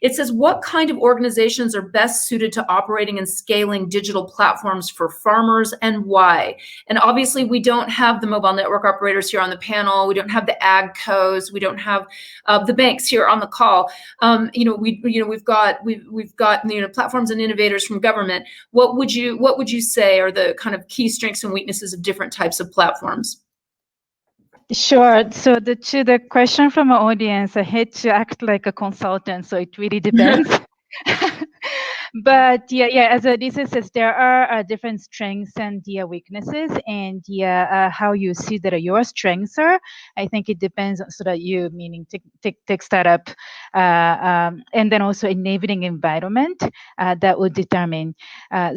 It says, what kind of organizations are best suited to operating and scaling digital platforms for farmers, and why? And obviously, we don't have the mobile network operators here on the panel. We don't have the ag co's. We don't have the banks here on the call. We've got platforms and innovators from government. What would you say are the kind of key strengths and weaknesses of different types of platforms? Sure. So to the question from our audience, I hate to act like a consultant, so it really depends. But as Leesa says, there are different strengths and weaknesses, and how you see that your strengths are. I think it depends on sort of you, meaning tech startup, and then also enabling environment that would determine.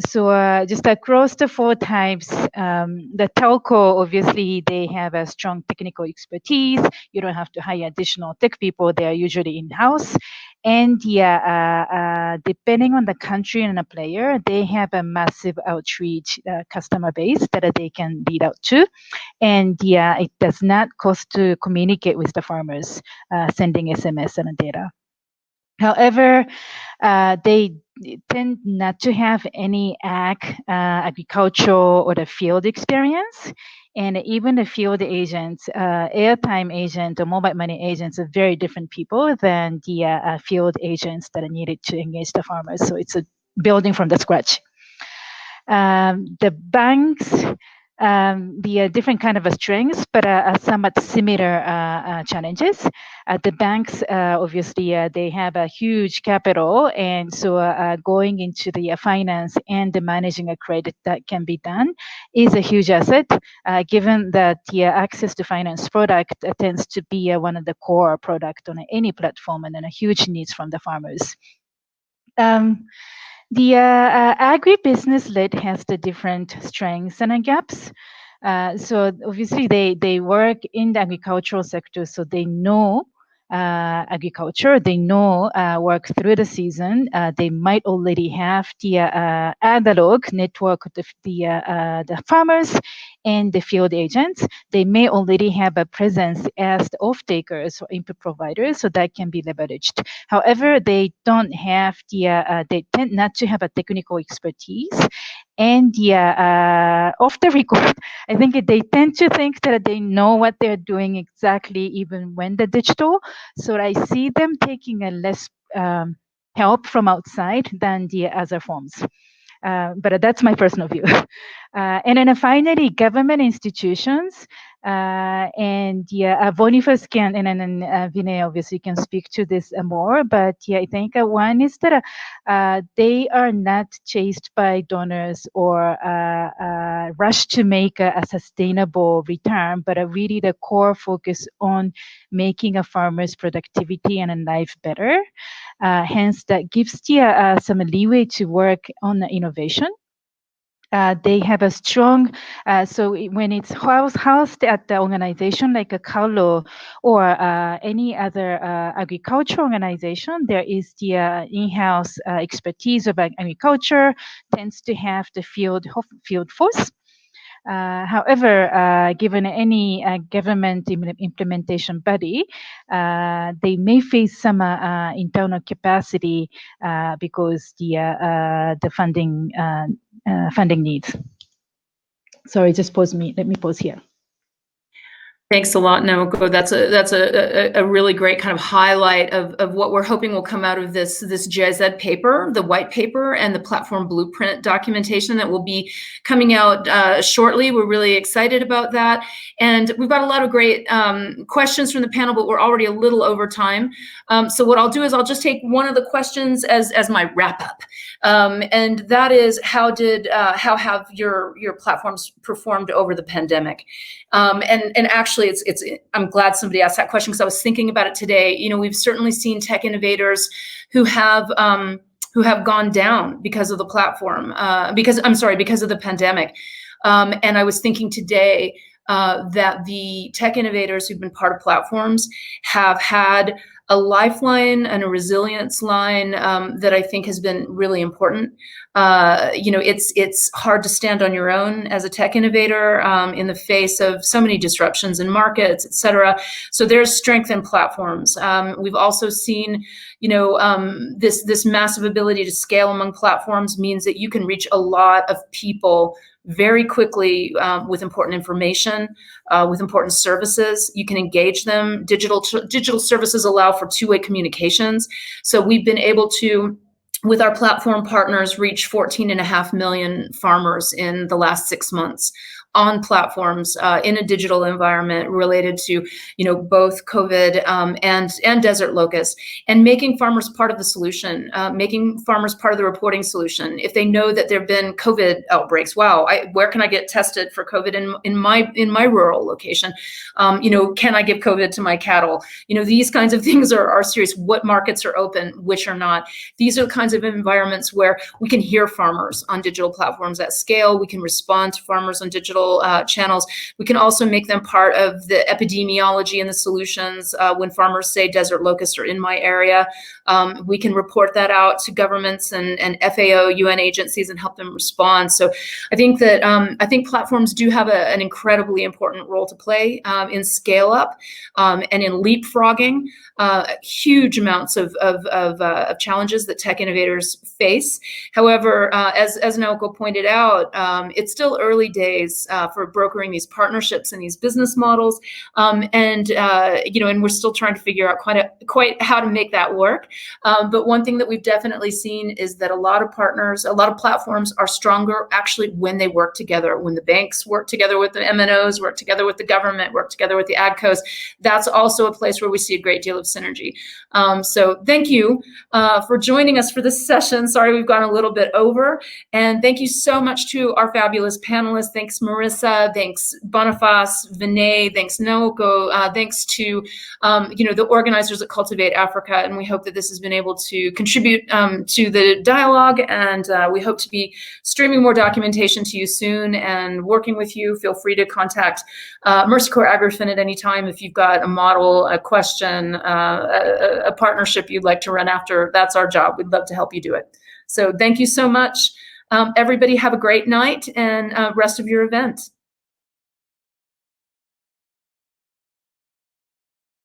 So just across the four types, the telco, obviously they have a strong technical expertise. You don't have to hire additional tech people; they are usually in-house. And depending on the country and the player, they have a massive outreach customer base that they can lead out to. And it does not cost to communicate with the farmers, sending SMS and data. However, they tend not to have any agricultural or the field experience. And even the field agents, airtime agent or mobile money agents are very different people than the field agents that are needed to engage the farmers. So it's a building from the scratch. The banks, the different kind of strengths, but somewhat similar challenges. The banks, obviously, they have a huge capital, and so going into the finance and the managing a credit that can be done is a huge asset, given that access to finance product tends to be one of the core product on any platform, and then a huge needs from the farmers. The agribusiness lead has the different strengths and gaps. So obviously they work in the agricultural sector, so they know agriculture. They know work through the season. They might already have the analog network of the farmers and the field agents. They may already have a presence as the off-takers or input providers, so that can be leveraged. However, they don't have they tend not to have a technical expertise. And off the record, I think they tend to think that they know what they're doing exactly, even when the digital. So I see them taking a less help from outside than the other forms. But that's my personal view. And then finally, government institutions. And Boniface can, and then Vinay obviously can speak to this more. But I think one is that they are not chased by donors or rushed to make a sustainable return, but really the core focus on making a farmer's productivity and life better. Hence, that gives some leeway to work on the innovation. They have a strong, so when it's housed at the organization like a CALO or any other agricultural organization, there is the in-house expertise of agriculture, tends to have the field force. However, given any government implementation body, they may face some internal capacity because the funding needs. Sorry, just pause me. Let me pause here. Thanks a lot, Namoko. That's a really great kind of highlight of what we're hoping will come out of this GIZ paper, the white paper, and the platform blueprint documentation that will be coming out shortly. We're really excited about that, and we've got a lot of great questions from the panel, but we're already a little over time. So what I'll do is I'll just take one of the questions as my wrap up, and that is how have your platforms performed over the pandemic? And actually, I'm glad somebody asked that question because I was thinking about it today. You know, we've certainly seen tech innovators who have gone down because of the platform, because of the pandemic. And I was thinking today that the tech innovators who've been part of platforms have had a lifeline and a resilience line that I think has been really important. It's hard to stand on your own as a tech innovator in the face of so many disruptions in markets, et cetera. So there's strength in platforms. We've also seen, this massive ability to scale among platforms means that you can reach a lot of people very quickly with important information, with important services. You can engage them. Digital services allow for two-way communications. So we've been able to, with our platform partners, reach 14.5 million farmers in the last 6 months on platforms in a digital environment related to, both COVID and desert locust, and making farmers part of the solution, making farmers part of the reporting solution. If they know that there have been COVID outbreaks, wow, where can I get tested for COVID in my rural location? Can I give COVID to my cattle? These kinds of things are serious. What markets are open, which are not? These are the kinds of environments where we can hear farmers on digital platforms at scale. We can respond to farmers on digital channels. We can also make them part of the epidemiology and the solutions. When farmers say desert locusts are in my area, we can report that out to governments and FAO, UN agencies, and help them respond. So I think that platforms do have an incredibly important role to play in scale up and in leapfrogging huge amounts of challenges that tech innovators face. However, as Naoko pointed out, it's still early days for brokering these partnerships and these business models, and we're still trying to figure out quite how to make that work. But one thing that we've definitely seen is that a lot of platforms are stronger actually when they work together. When the banks work together with the MNOs, work together with the government, work together with the AgCos, that's also a place where we see a great deal of synergy. So thank you for joining us for this session. Sorry we've gone a little bit over. And thank you so much to our fabulous panelists. Thanks, Marissa. Thanks, Boniface, Vinay. Thanks, Naoko. Thanks to the organizers at Cultivate Africa. And we hope that this has been able to contribute to the dialogue. And we hope to be streaming more documentation to you soon and working with you. Feel free to contact Mercy Corps AgriFin at any time if you've got a model, a question, a partnership you'd like to run after. That's our job. We'd love to help you do it. So thank you so much. Everybody have a great night and rest of your event.